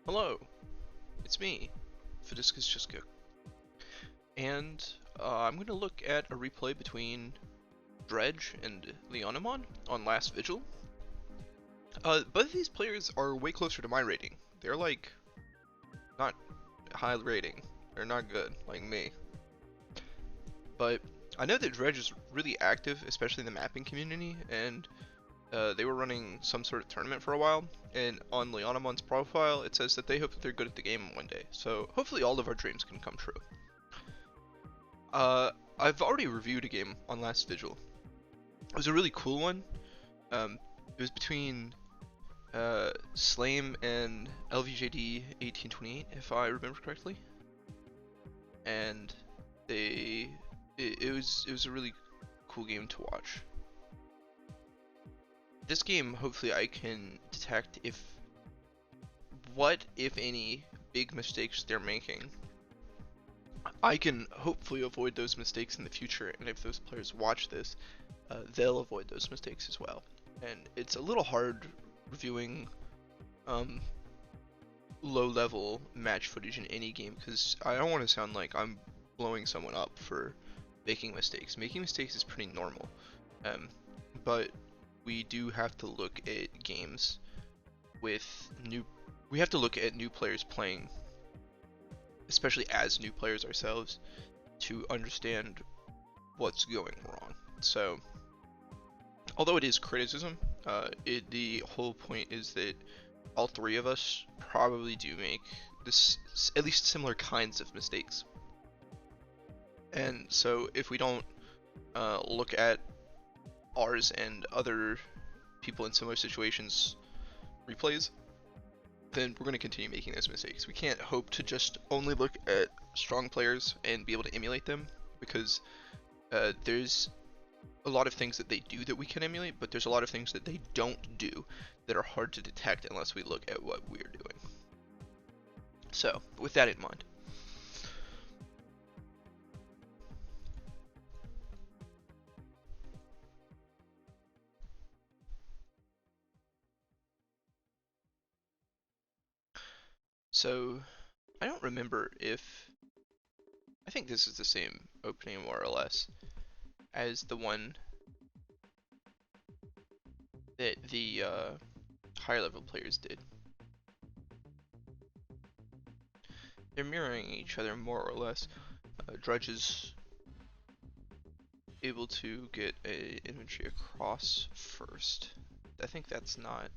Hello, it's me, Fidiscus Jiska, and I'm going to look at a replay between Dredge and Leonomonn on Last Vigil. Both of these players are way closer to my rating. They're like, not high rating. They're not good, like me. But I know that Dredge is really active, especially in the mapping community, and they were running some sort of tournament for a while, and on Leonomonn's profile it says that they hope that they're good at the game one day, so hopefully all of our dreams can come true. I've already reviewed a game on Last Vigil. It was a really cool one. It was between Slame and LVJD 1828, if I remember correctly, and it was a really cool game to watch. This game, hopefully I can detect what, if any, big mistakes they're making. I can hopefully avoid those mistakes in the future, and if those players watch this, they'll avoid those mistakes as well. And it's a little hard reviewing low-level match footage in any game, because I don't want to sound like I'm blowing someone up for making mistakes. Making mistakes is pretty normal, but we do have to look at games with we have to look at new players playing, especially as new players ourselves, to understand what's going wrong. So, although it is criticism, the whole point is that all three of us probably do make at least similar kinds of mistakes. And so if we don't look at ours and other people in similar situations replays, then we're going to continue making those mistakes. We can't hope to just only look at strong players and be able to emulate them, because there's a lot of things that they do that we can emulate, but there's a lot of things that they don't do that are hard to detect unless we look at what we're doing. So, with that in mind, so I don't remember if I think this is the same opening more or less as the one that the higher level players did. They're mirroring each other more or less. Dredge is able to get a infantry across first. I think that's not.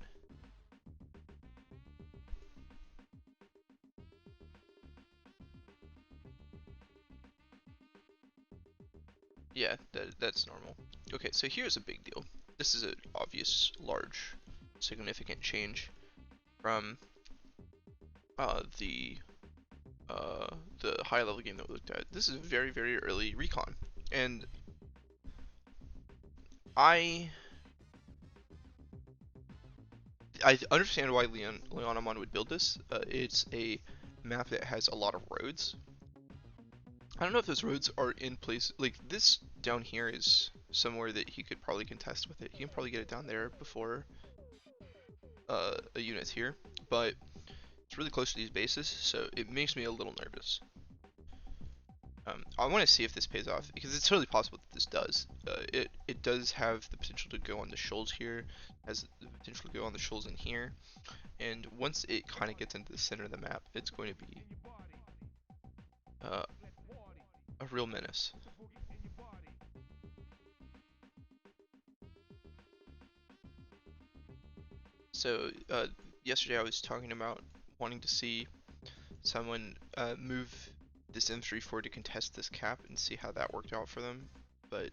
Yeah, that's normal. Okay, so here's a big deal. This is an obvious, large, significant change from the high level game that we looked at. This is a very, very early recon, and I understand why Leonomonn would build this. It's a map that has a lot of roads. I don't know if those roads are in place. Like, this down here is somewhere that he could probably contest with it. He can probably get it down there before a unit's here, but it's really close to these bases, so it makes me a little nervous. I want to see if this pays off, because it's totally possible that this does. It does have the potential to go on the shoals here, has the potential to go on the shoals in here, and once it kind of gets into the center of the map, it's going to be a real menace. So yesterday I was talking about wanting to see someone move this infantry forward to contest this cap and see how that worked out for them, but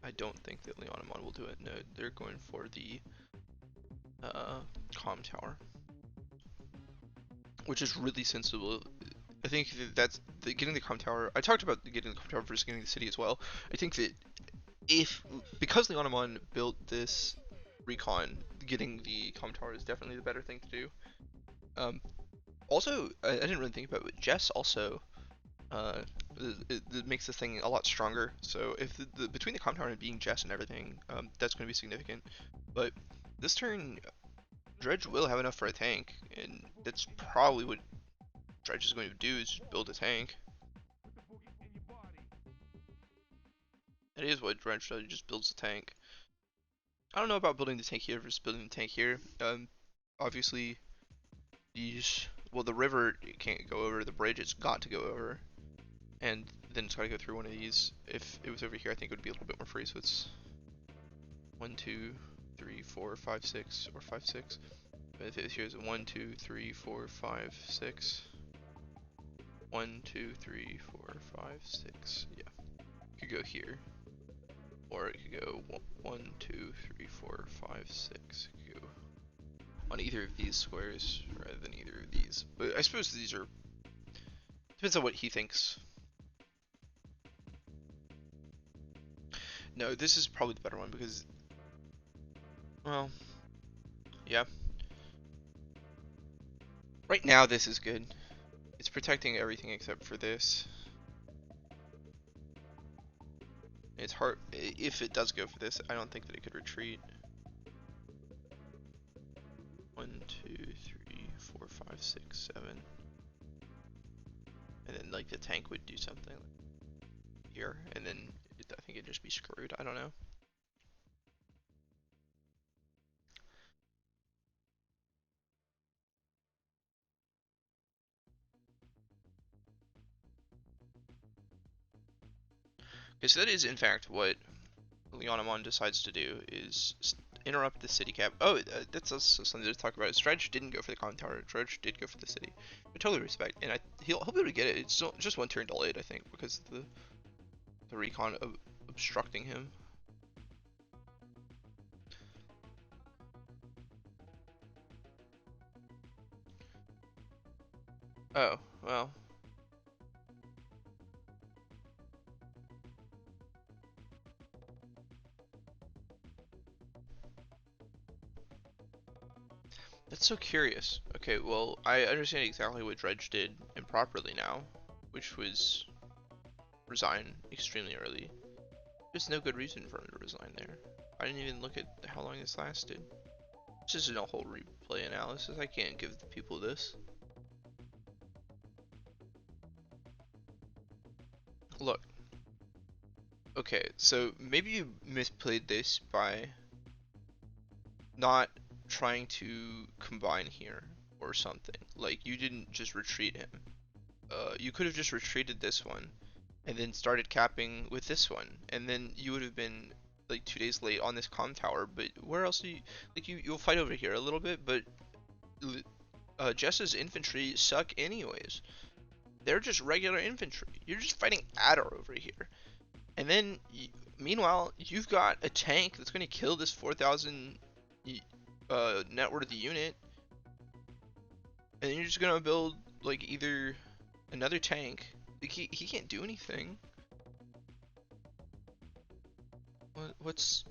I don't think that Leonomonn will do it. No, they're going for the comm tower, which is really sensible. I think that's getting the comm tower. I talked about getting the comm tower versus getting the city as well. I think that because Leonomonn built this recon, getting the comm tower is definitely the better thing to do. Also, I didn't really think about it, but Jess also it makes this thing a lot stronger. So if between the comm tower and being Jess and everything, that's going to be significant. But this turn, Dredge will have enough for a tank, and that's probably what Dredge is going to do, is just build a tank. That is what Dredge does, he just builds a tank. I don't know about building the tank here versus building the tank here. Obviously, well, the river can't go over, the bridge it's got to go over. And then it's got to go through one of these. If it was over here, I think it would be a little bit more free, so it's 1, 2, 3, 4, 5, 6, or 5, 6. But if it was here, it's 1, 2, 3, 4, 5, 6. 1, 2, 3, 4, 5, 6. Yeah. It could go here. Or it could go 1, 2, 3, 4, 5, 6. It could go on either of these squares rather than either of these. But I suppose these are... Depends on what he thinks. No, this is probably the better one because... Well... Yeah. Right now this is good. It's protecting everything except for this. It's hard, if it does go for this, I don't think that it could retreat. 1, 2, 3, 4, 5, 6, 7. And then like the tank would do something here, and then I think it'd just be screwed, I don't know. Because that is in fact what Leonomonn decides to do, is interrupt the city cap. Oh, that's also something to talk about. Dredge didn't go for the comm tower. Dredge did go for the city. I totally respect, and he'll be able to get it. It's just 1 turn delayed, I think, because of the recon obstructing him. Oh, well. That's so curious. Okay, well, I understand exactly what Dredge did improperly now, which was resign extremely early. There's no good reason for him to resign there. I didn't even look at how long this lasted. This isn't a whole replay analysis. I can't give the people this. Look. Okay, so maybe you misplayed this by not trying to combine here or something. Like, you didn't just retreat him. You could have just retreated this one and then started capping with this one, and then you would have been like 2 days late on this comm tower. But where else do you, like, you'll fight over here a little bit, but Jess's infantry suck anyways. They're just regular infantry. You're just fighting Adder over here, and then meanwhile you've got a tank that's going to kill this 4,000 net worth unit, and then you're just going to build like either another tank. Like, he can't do anything. What's...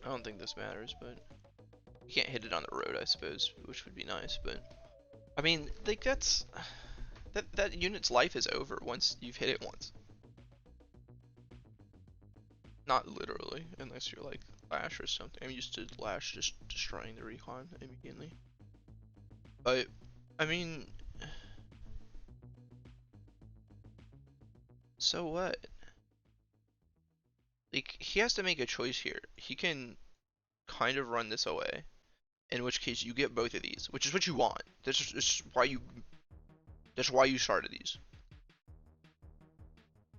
I don't think this matters, but you can't hit it on the road, I suppose, which would be nice. But I mean, like, that unit's life is over once you've hit it once. Not literally, unless you're like Lash or something. I'm used to Lash just destroying the recon immediately. But I mean, so what? Like, he has to make a choice here. He can kind of run this away, in which case you get both of these, which is what you want. That's why you started these.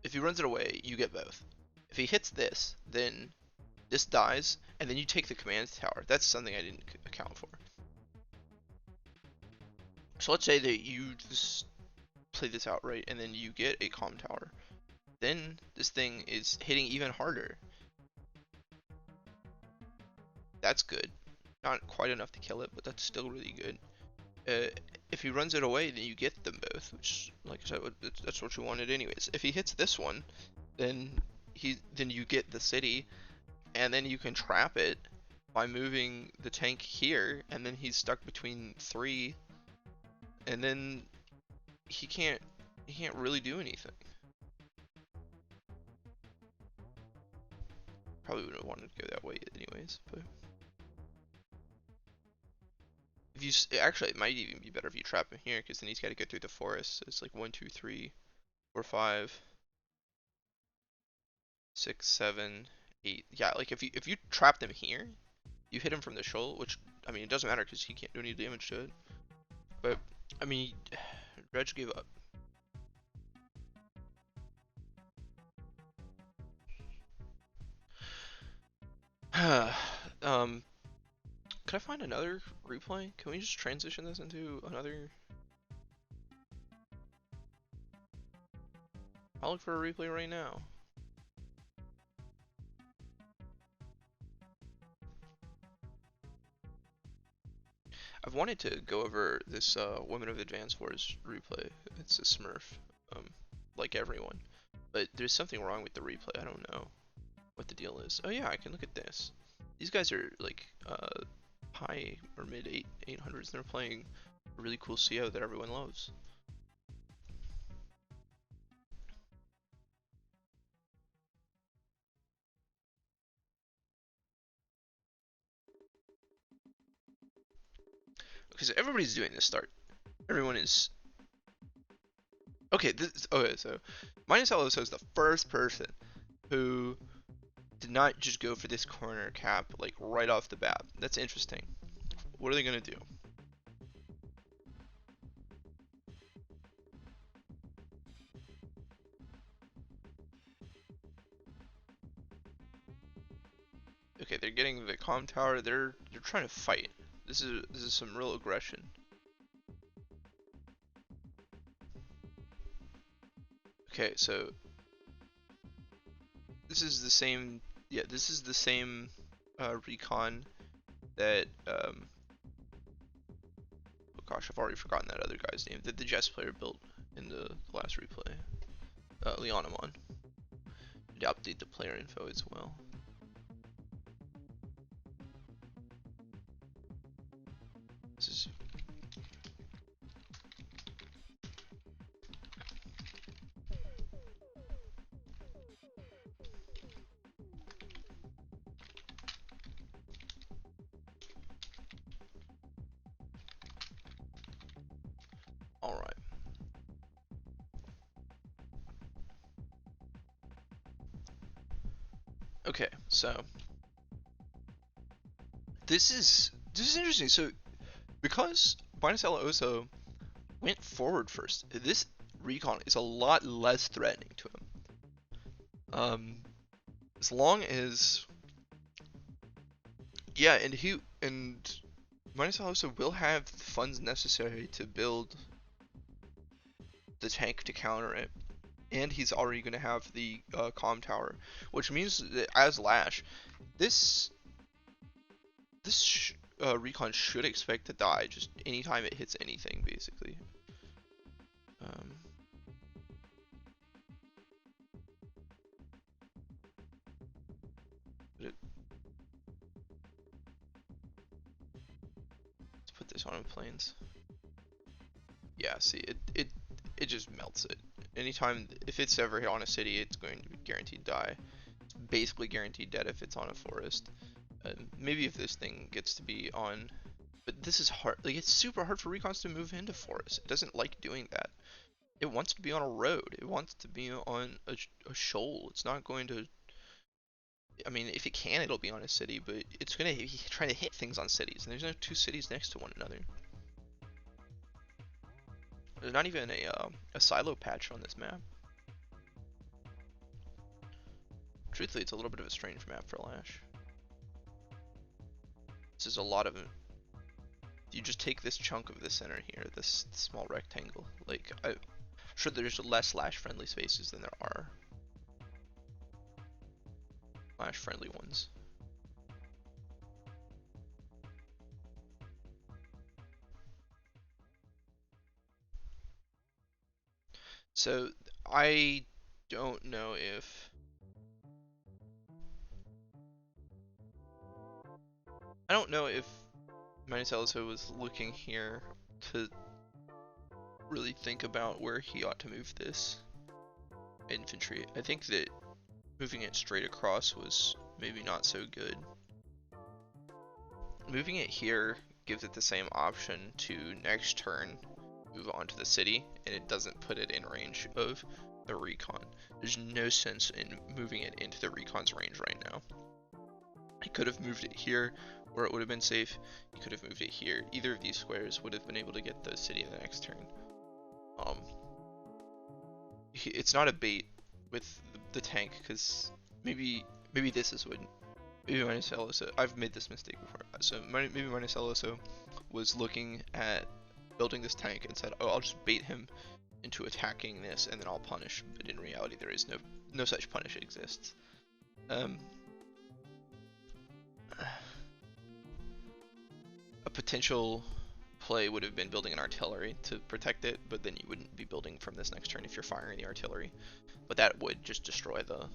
If he runs it away, you get both. If he hits this, then this dies, and then you take the command tower. That's something I didn't account for. So let's say that you just play this outright, and then you get a comm tower. Then this thing is hitting even harder. That's good. Not quite enough to kill it, but that's still really good. If he runs it away, then you get them both, which, like I said, that's what you wanted anyways. If he hits this one, then you get the city, and then you can trap it by moving the tank here, and then he's stuck between 3 and then he can't really do anything. Probably wouldn't have wanted to go that way anyways, but if you actually, it might even be better if you trap him here, because then he's got to go through the forest. So it's like 1, 2, 3, 4, 5, 6, 7, 8. Yeah, like if you trapped him here, you hit him from the shoal, which I mean it doesn't matter because he can't do any damage to it. But I mean, Dredge gave up. Could I find another replay? Can we just transition this into another? I'll look for a replay right now. I've wanted to go over this Women of Advance Wars replay. It's a Smurf, like everyone. But there's something wrong with the replay. I don't know what the deal is. Oh yeah, I can look at this. These guys are like high or mid 800s. And they're playing a really cool CO that everyone loves. Because everybody's doing this start. Everyone is. Okay, okay, so MinusElOso is the first person who did not just go for this corner cap like right off the bat. That's interesting. What are they gonna do? Okay, they're getting the comm tower. They're trying to fight. This is some real aggression. Okay, so this is the same. Yeah, this is the same recon that oh gosh, I've already forgotten that other guy's name that the Jess player built in the last replay. Leonomonn. Did update the player info as well. This is all right. Okay, so this is interesting. So because MinusElOso went forward first, this recon is a lot less threatening to him. As long as yeah, and MinusElOso will have the funds necessary to build the tank to counter it, and he's already going to have the comm tower, which means that as Lash, this recon should expect to die just anytime it hits anything, basically. Let's put this on in planes. Yeah, see, it just melts it. Anytime, if it's ever hit on a city, it's going to be guaranteed die. It's basically guaranteed dead if it's on a forest. Maybe if this thing gets to be on, but this is hard. Like, it's super hard for recons to move into forest. It doesn't like doing that. It wants to be on a road. It wants to be on a shoal. It's not going to. I mean, if it can, it'll be on a city, but it's gonna be trying to hit things on cities, and there's no two cities next to one another. There's not even a silo patch on this map. Truthfully, it's a little bit of a strange map for Lash. This is a lot of. You just take this chunk of the center here, this small rectangle. Like, I'm sure there's less Lash friendly spaces than there are Lash friendly ones. So I don't know if MinusElOso was looking here to really think about where he ought to move this infantry. I think that moving it straight across was maybe not so good. Moving it here gives it the same option to next turn move on to the city, and it doesn't put it in range of the recon. There's no sense in moving it into the recon's range right now. I could have moved it here where it would have been safe. You could have moved it here. Either of these squares would have been able to get the city in the next turn. It's not a bait with the tank, because maybe this is what maybe MinusElOso. I've made this mistake before. So maybe MinusElOso was looking at building this tank and said, "Oh, I'll just bait him into attacking this, and then I'll punish." But in reality, there is no such punish exists. A potential play would have been building an artillery to protect it, but then you wouldn't be building from this next turn if you're firing the artillery. But that would just destroy the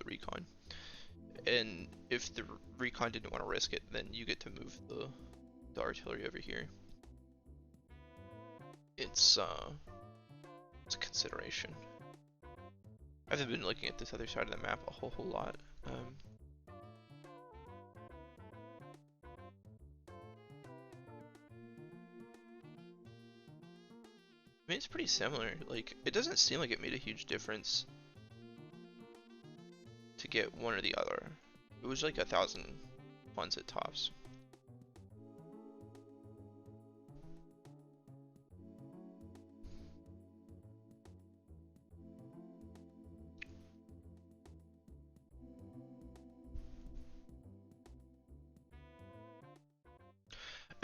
recon. And if the recon didn't want to risk it, then you get to move the artillery over here. It's a consideration. I haven't been looking at this other side of the map a whole lot. I mean, it's pretty similar. Like, it doesn't seem like it made a huge difference to get one or the other. It was like 1,000 funds at tops.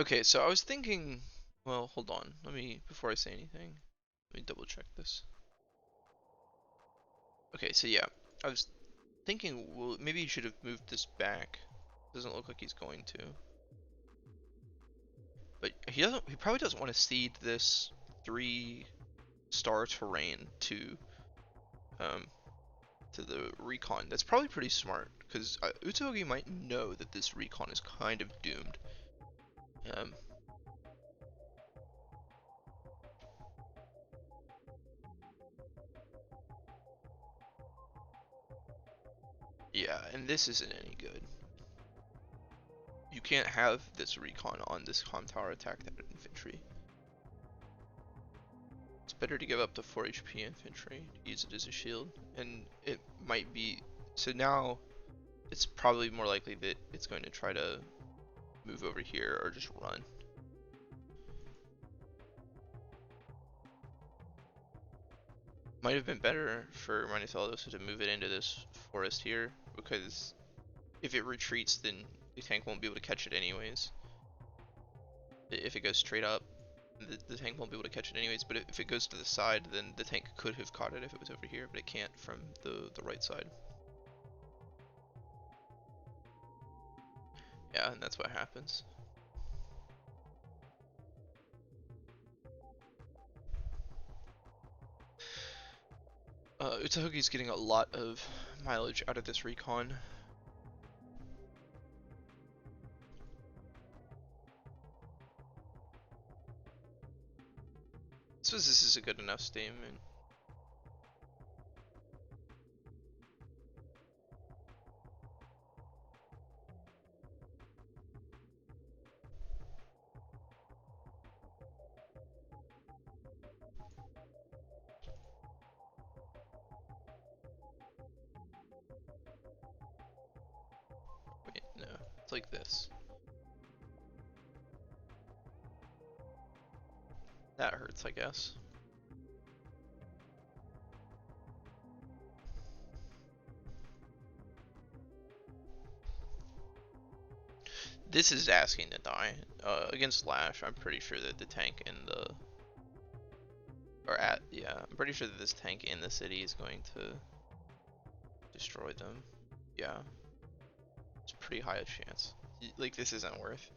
Okay, so I was thinking, well, hold on. Before I say anything, let me double check this. Okay, so yeah, I was thinking, well, maybe he should have moved this back. Doesn't look like he's going to. But he probably doesn't want to cede this 3-star terrain to the recon. That's probably pretty smart, because Utsuhoagie might know that this recon is kind of doomed. Yeah, and this isn't any good. You can't have this recon on this comm tower attack that infantry. It's better to give up the 4 HP infantry, use it as a shield, and it might be, so now it's probably more likely that it's going to try to move over here or just run. Might have been better for MinusElOso to move it into this forest here, because if it retreats, then the tank won't be able to catch it anyways. If it goes straight up, the tank won't be able to catch it anyways, but if it goes to the side, then the tank could have caught it if it was over here, but it can't from the right side. Yeah, and that's what happens. Utsuhoagie's getting a lot of mileage out of this recon. I suppose this is a good enough statement. Wait, no, it's like this. That hurts, I guess. This is asking to die. Against Lash, I'm pretty sure that the tank in the... I'm pretty sure that this tank in the city is going to destroy them. Yeah. It's pretty high a chance. Like, this isn't worth.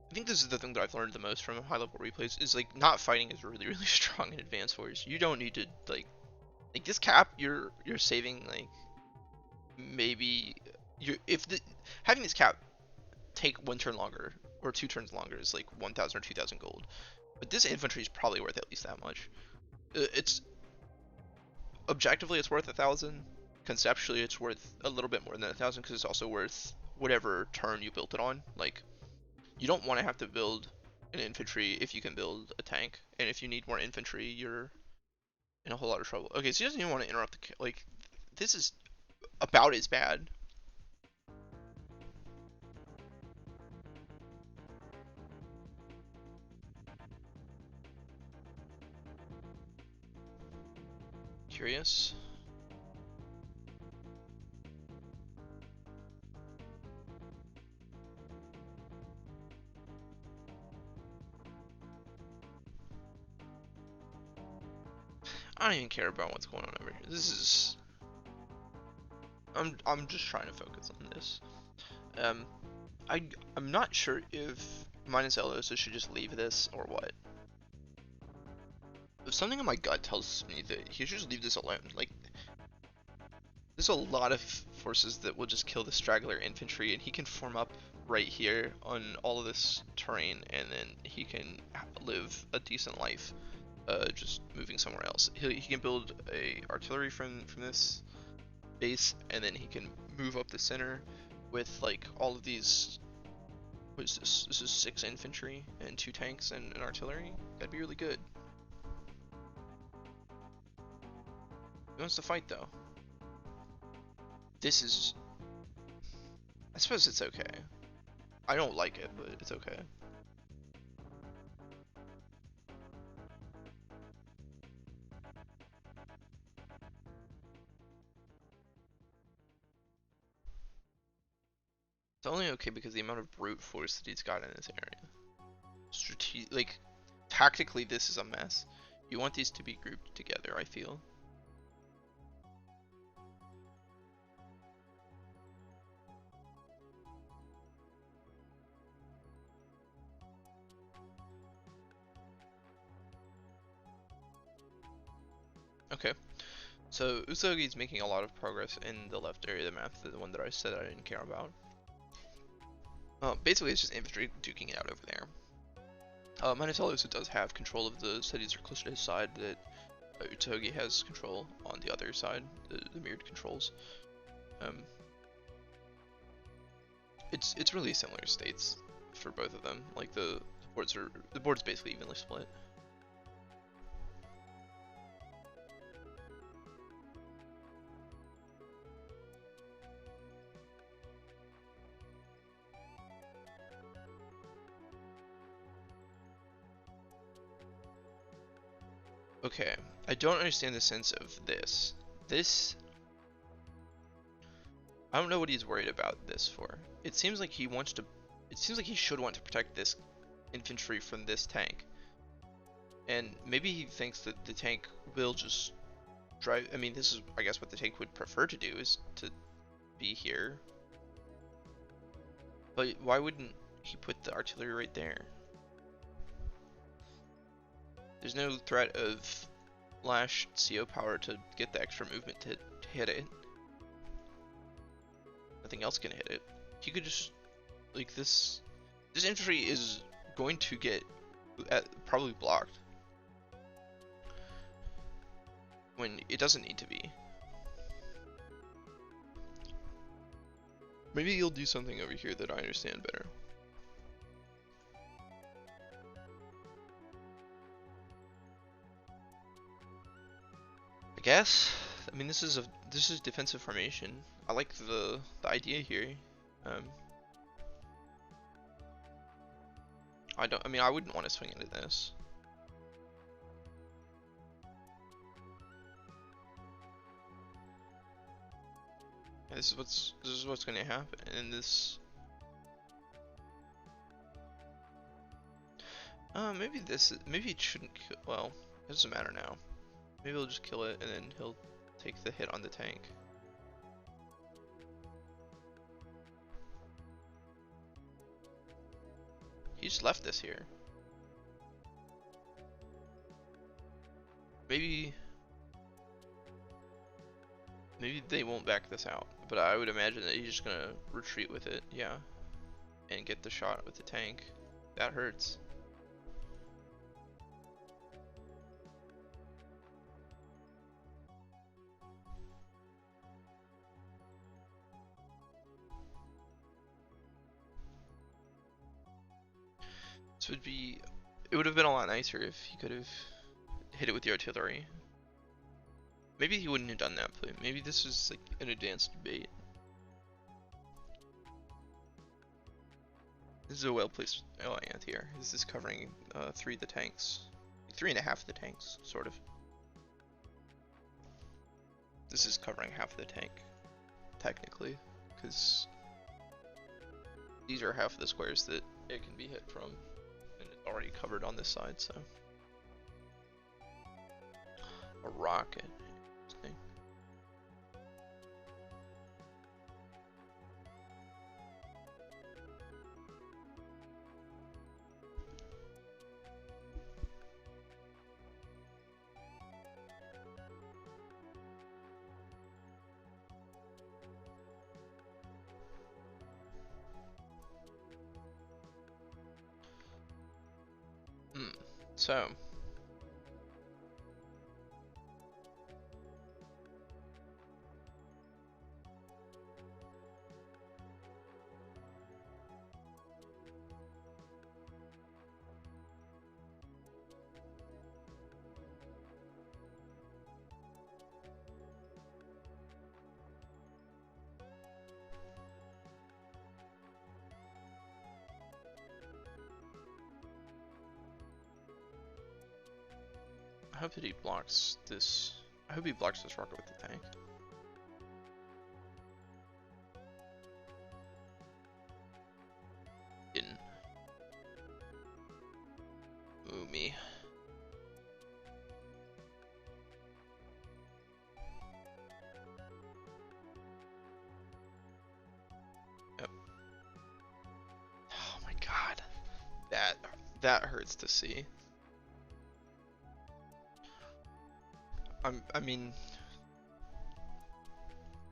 I think this is the thing that I've learned the most from high-level replays, is like, not fighting is really, really strong in advanced wars. You don't need to, like this cap, you're saving like maybe if the having this cap take 1 turn longer or 2 turns longer is like 1,000 or 2,000 gold, but this infantry is probably worth at least that much. It's objectively it's worth 1,000. Conceptually, it's worth a little bit more than 1,000 because it's also worth whatever turn you built it on. Like, you don't want to have to build an infantry if you can build a tank, and if you need more infantry, you're in a whole lot of trouble. Okay, so he doesn't even want to interrupt the like. This is about as bad. Curious. I don't even care about what's going on over here. This is. I'm just trying to focus on this. Um, I'm not sure if MinusElOso should just leave this or what. Something in my gut tells me that he should just leave this alone. Like, there's a lot of forces that will just kill the straggler infantry, and he can form up right here on all of this terrain, and then he can live a decent life, just moving somewhere else. He can build a artillery from this base, and then he can move up the center with like all of these. What is this? This is 6 infantry and 2 tanks and an artillery. That'd be really good. He wants to fight though. This is. I suppose it's okay. I don't like it, but it's okay. It's only okay because the amount of brute force that he's got in this area. Like, tactically, this is a mess. You want these to be grouped together, I feel. Okay, so Ustuhoagie is making a lot of progress in the left area of the map, the one that I said I didn't care about. Basically, it's just infantry duking it out over there. MinusElOso does have control of the cities that are closer to his side that Utsuhoagie has control on the other side, the mirrored controls. It's really similar states for both of them. Like the board's basically evenly split. Okay, I don't understand the sense of this. I don't know what he's worried about this for. It seems like he wants to. It seems like he should want to protect this infantry from this tank. And maybe he thinks that the tank will just drive. I mean, this is, I guess, what the tank would prefer to do is to be here. But why wouldn't he put the artillery right there? There's no threat of Lash CO power to get the extra movement to hit it. Nothing else can hit it. He could just, like, this infantry is going to get probably blocked when it doesn't need to be. Maybe you'll do something over here that I understand better. I guess. I mean, this is defensive formation. I like the idea here. I mean, I wouldn't want to swing into this. This is what's going to happen, and this. Maybe it shouldn't kill. Well, it doesn't matter now. Maybe he'll just kill it, and then he'll take the hit on the tank. He just left this here. Maybe. Maybe they won't back this out, but I would imagine that he's just gonna retreat with it, yeah, and get the shot with the tank. That hurts. This would be, it would have been a lot nicer if he could have hit it with the artillery. Maybe he wouldn't have done that, but maybe this is like an advanced bait. This is a well-placed ant here. This is covering 3 of the tanks. 3.5 of the tanks, sort of. This is covering half of the tank, technically, because these are half of the squares that it can be hit from, and it's already covered on this side, so. A rocket. Interesting. So. I hope that he blocks this. I hope he blocks this rocket with the tank. Didn't. Ooh, me. Yep. Oh my god. That hurts to see. I mean,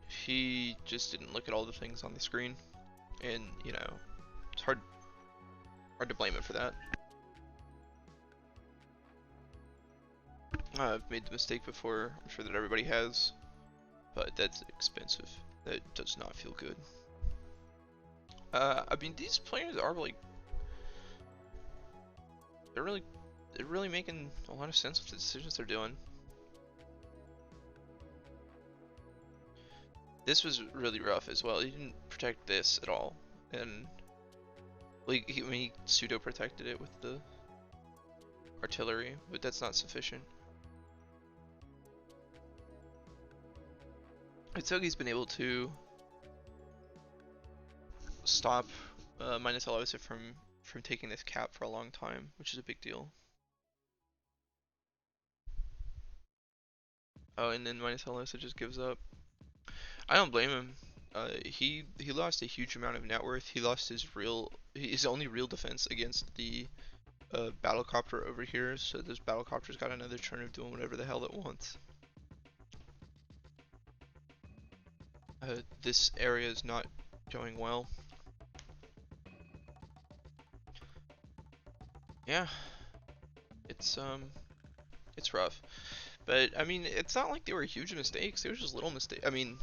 he just didn't look at all the things on the screen, and you know, it's hard to blame him for that. I've made the mistake before. I'm sure that everybody has, but that's expensive. That does not feel good. I mean, these players are like, they're really making a lot of sense with the decisions they're doing. This was really rough as well. He didn't protect this at all, and like he pseudo protected it with the artillery, but that's not sufficient. Utsuhogie's been able to stop MinusElOso from taking this cap for a long time, which is a big deal. Oh, and then MinusElOso just gives up. I don't blame him. He lost a huge amount of net worth. He lost his only real defense against the battlecopter over here. So this battlecopter's got another turn of doing whatever the hell it wants. This area is not going well. Yeah, it's rough. But I mean, it's not like they were huge mistakes. They were just little mistakes. I mean,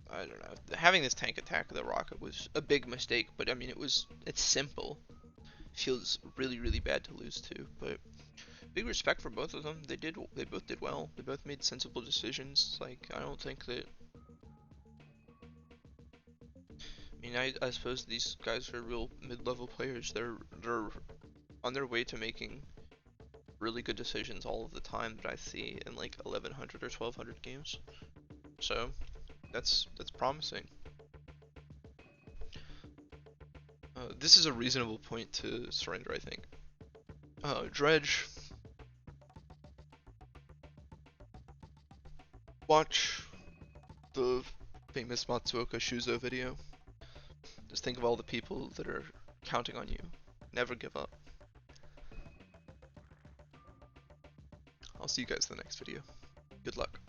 I don't know. Having this tank attack the rocket was a big mistake, but I mean, it's simple. Feels really bad to lose to, but big respect for both of them. They both did well. They both made sensible decisions. Like, I don't think that. I mean, I suppose these guys are real mid-level players. They're on their way to making really good decisions all of the time that I see in like 1100 or 1200 games. So that's promising. This is a reasonable point to surrender, I think. Dredge. Watch the famous Matsuoka Shuzo video. Just think of all the people that are counting on you. Never give up. I'll see you guys in the next video. Good luck.